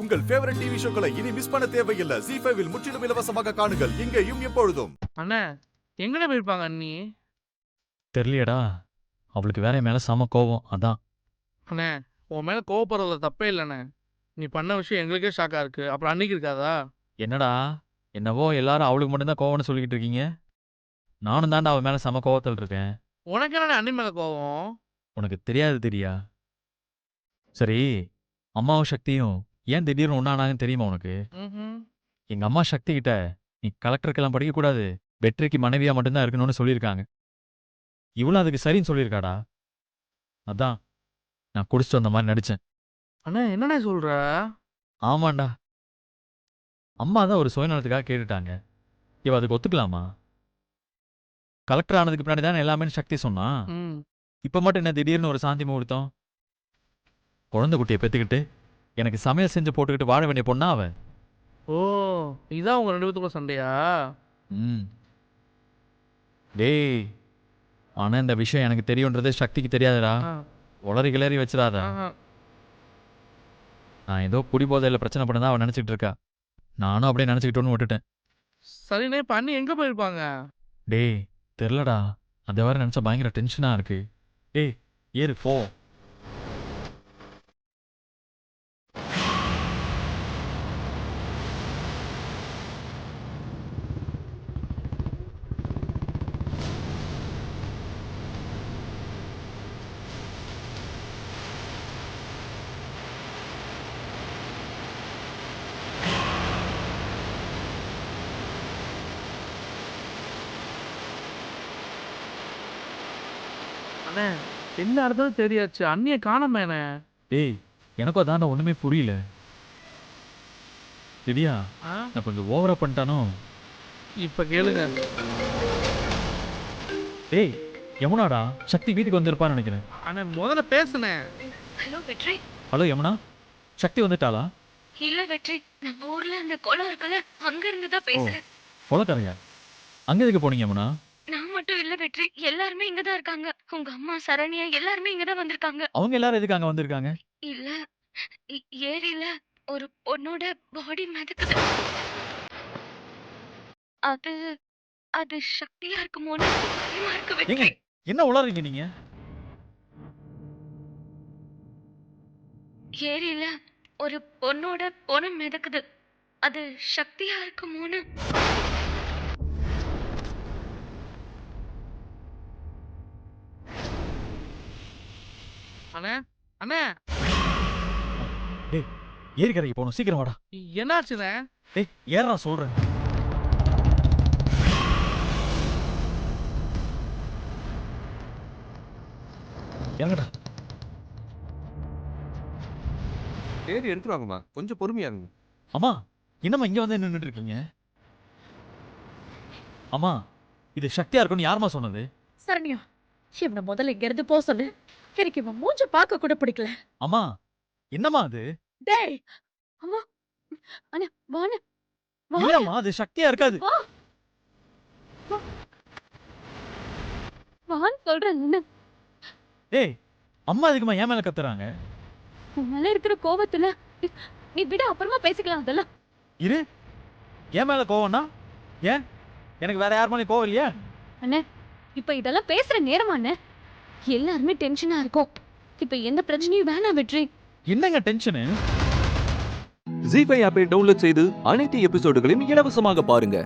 உங்கள் favourite TV ஷோக்களை இனி miss பண்ண தேவையில்லை. ZEE5 இல் முற்றிலும் இலவசமாக காணுங்கள். இங்கேயும் எப்பொழுதும். அண்ணா எங்கடா போயிருப்பாங்க அண்ணி? தெரியலையடா, அவளுக்கு வேற மேல செம கோவம். அதான். அண்ணே உன் மேல கோவப்படுறதுல தப்பே இல்லைண்ணே. நீ பண்ண விஷயம் எங்களுக்கே ஷாக்கா இருக்கு. அப்புறம் அன்னைக்கு இருக்காதா? என்னடா, என்னவோ எல்லாரும் அவளுக்கு மட்டும்தான் கோவம்னு சொல்லிக்கிட்டு இருக்கீங்க. நானும் தாண்டா அவன் மேல செம கோவத்தில் இருக்கேன். உனக்கு என்னண்ணே அண்ணி மேல கோவம்? உனக்கு தெரியாது தெரியா? சரி, அம்மாவும் சக்தியும் ஏன் திடீர்னு ஒன்னானாங்கன்னு தெரியுமா உனக்கு? எங்க அம்மா சக்தி கிட்ட நீ கலெக்டருக்கெல்லாம் படிக்கக்கூடாது, வெற்றிக்கு மனைவியா மட்டும்தான் இருக்கணும்னு சொல்லியிருக்காங்க. இவளும் அதுக்கு சரின்னு சொல்லியிருக்காடா. அதான் நான் குடிச்சிட்டு வந்த மாதிரி நடிச்சேன். அண்ணா என்னண்ணே சொல்ற? ஆமாண்டா, அம்மா தான் ஒரு சுயநலத்துக்காக கேட்டுட்டாங்க. இவ அதுக்கு ஒத்துக்கலாமா? கலெக்டர் ஆனதுக்கு பின்னாடி தானே எல்லாமே சக்தி சொன்னா. இப்ப மட்டும் என்ன திடீர்னு ஒரு சாந்தி முகூர்த்தம்? குழந்தை குட்டியை பெத்துக்கிட்டு எனக்கு சமையல் செஞ்சு போட்டுக்கிட்டு வாழ வேண்டிய பொண்ணா அவ. ஓ, இதான் உங்க 2 பேத்துக்குள்ள சண்டையா? டேய், ஆனா இந்த விஷயம் எனக்கு தெரியும்ன்றதே சக்திக்கு தெரியாதுடா. உளறி கிளறி வச்சிடாத. நான் ஏதோ குடிபோதையில பிரச்சனை பண்ணதான் அவன் நினைச்சிட்டு இருக்கா. நானும் அப்படியே நினைச்சுக்கிட்டோன்னு விட்டுட்டேன். சரிண்ணே, இப்ப அண்ணி எங்க போயிருப்பாங்க? டேய் தெரிலடா, அதை வேற நினைச்சா பயங்கர டென்ஷனா இருக்கு. டேய் ஏறு போ. அண்ணே என்ன அர்த்தம் தெரியாச்சு, அண்ணிய காணமேண்ணே. டேய் எனக்கும் அதான்டா ஒண்ணுமே புரியல. சரியா, நான் கொஞ்சம் ஓவரா பண்ணிட்டானோ? இப்ப கேளுங்க. டேய் யமுனாடா, சக்தி வீட்டுக்கு வந்திருப்பான்னு நினைக்கிறேன். அண்ணே முதல்ல பேசுனேன். ஹலோ வெற்றி. ஹலோ யமுனா, சக்தி வந்துட்டாளா? இல்ல வெற்றி, நம்ம ஊர்ல அந்த குளம் இருக்குல்ல, அங்க இருந்து தான் பேசுறேன். கொலக்காரையா? அங்க எதுக்கு போனீங்க யமுனா? நான் மட்டும் இல்ல வெற்றி, எல்லாருமே இங்க தான் இருக்காங்க. உங்க அம்மா சரண்யா எல்லாருமே இங்க தான் வந்திருக்காங்க. அவங்க எல்லாரும் எதுக்கு அங்க வந்திருக்காங்க? இல்ல, ஏரியில ஒரு பொண்ணோட பாடி மிதக்குது. அது அது சக்தியா இருக்குமோன்னு பயமா இருக்கு ஏங்க வெற்றி. என்ன உளறீங்க நீங்க? ஏரியில ஒரு பொண்ணோட பொண்ணு மிதக்குது. அது சக்தியா இருக்குமோன்னு. அண்ணே அண்ணே டேய் ஏரிக்கரைக்கு போகணும், சீக்கிரம் வாடா. என்னாச்சுண்ணே? டேய் ஏறா சொல்றேன். இறங்கடா. ஏறி எடுத்துருவாங்கம்மா, கொஞ்சம் பொறுமையா இருங்க. அம்மா என்னம்மா இங்க வந்து நின்றுட்டு இருக்கீங்க? அம்மா இது சக்தியா இருக்கும்னு யாரும்மா சொன்னது? சரண்யா, இவனை முதல்ல இங்க இருந்து போ சொல்லு. எனக்கு இவன் மூஞ்ச பார்க்க கூட பிடிக்கல. அம்மா என்னம்மா அது? டேய் அம்மா, அண்ணா வாண்ணே, வா. இல்லம்மா அது சக்தியா இருக்காது. வா. வான்னு சொல்றேன். என்ன டேய் அம்மா எதுக்குமா என் மேல கத்துறாங்க? உன் மேல இருக்கிற கோவத்துல நீ விட, அப்புறமா பேசிக்கலாம் அதெல்லாம். இரு, என் மேல கோவம்னா ஏன்? எனக்கு வேற யார் மேலயும் கோவம் இல்லையா? அண்ணே இப்ப இதெல்லாம் பேசுற நேரமா அண்ணே? எல்லாருமே டென்ஷனா இருக்கோம். இப்ப எந்த பிரச்சனையும் வேணாம் வெற்றி. என்னங்க டென்ஷனு? ZEE5 ஆப்பை டவுன்லோட் செய்து அனைத்து எபிசோடுகளையும் இலவசமாக பாருங்க.